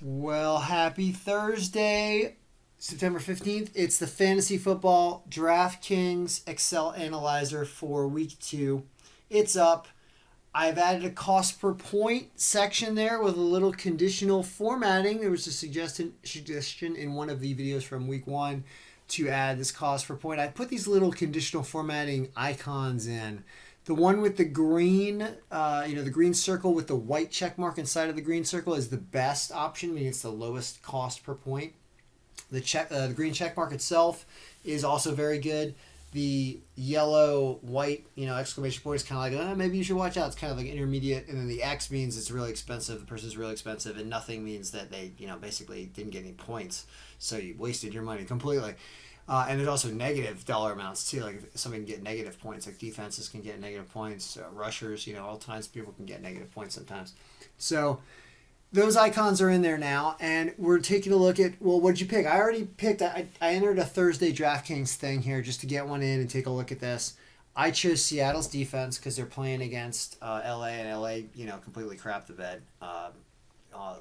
Well, happy Thursday, September 15th. It's the Fantasy Football DraftKings Excel Analyzer for week 2. It's up. I've added a cost per point section there with a little conditional formatting. There was a suggestion in one of the videos from week 1 to add this cost per point. I put these little conditional formatting icons in. The one with the green, the green circle with the white check mark inside of the green circle is the best option, meaning it's the lowest cost per point. The green check mark itself is also very good. The yellow, white, exclamation point is kind of like, maybe you should watch out. It's kind of like intermediate. And then the X means it's really expensive. The person's really expensive. And nothing means that they, basically didn't get any points. So you wasted your money completely. And there's also negative dollar amounts too. Like somebody can get negative points. Like defenses can get negative points. Rushers, all kinds of people can get negative points sometimes. So those icons are in there now, and we're taking a look at, well, what did you pick? I already picked, I entered a Thursday DraftKings thing here just to get one in and take a look at this. I chose Seattle's defense because they're playing against LA, and LA, completely crapped the bed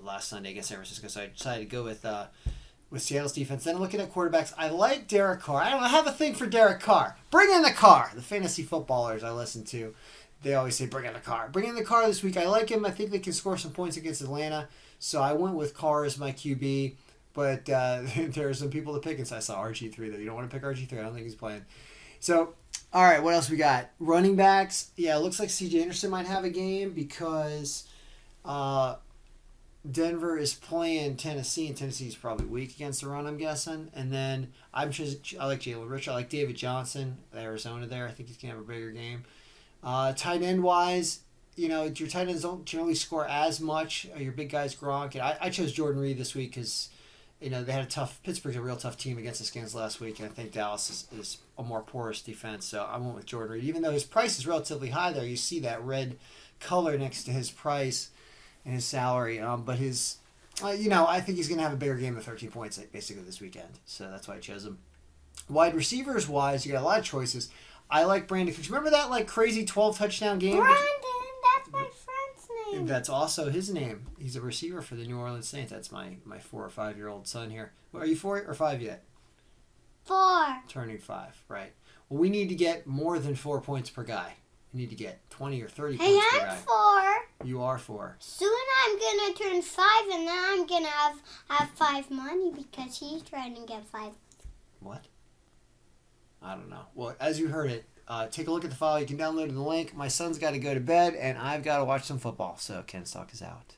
last Sunday against San Francisco. So I decided to go with Seattle's defense. Then looking at quarterbacks, I like Derek Carr. I have a thing for Derek Carr. Bring in the car. The fantasy footballers I listen to, they always say, bring in the car. Bring in the car this week. I like him. I think they can score some points against Atlanta. So I went with Carr as my QB. But there are some people to pick. And so I saw RG3, though. You don't want to pick RG3. I don't think he's playing. So, all right, what else we got? Running backs. Yeah, it looks like C.J. Anderson might have a game because Denver is playing Tennessee, and Tennessee's probably weak against the run, I'm guessing. And then I like Jalen Richard. I like David Johnson, Arizona there. I think he's going to have a bigger game. Tight end wise, your tight ends don't generally score as much. Your big guys, Gronk. And I chose Jordan Reed this week because, they had Pittsburgh's a real tough team against the Skins last week. And I think Dallas is a more porous defense. So I went with Jordan Reed. Even though his price is relatively high there, you see that red color next to his price and his salary. But his, I think he's going to have a bigger game of 13 points basically this weekend. So that's why I chose him. Wide receivers wise, you got a lot of choices. I like Brandon Cooks. Remember that crazy 12 touchdown game? Brandon, that's my friend's name. That's also his name. He's a receiver for the New Orleans Saints. That's my 4 or 5 year old son here. Are you 4 or 5 yet? 4. Turning 5, right. Well, we need to get more than 4 points per guy. We need to get 20 or 30 points per guy. Hey, I'm 4. You are 4. Soon I'm going to turn 5, and then I'm going to have 5 money because he's trying to get 5. What? I don't know. Well, as you heard it, take a look at the file. You can download the link. My son's got to go to bed, and I've got to watch some football. So Ken Stock is out.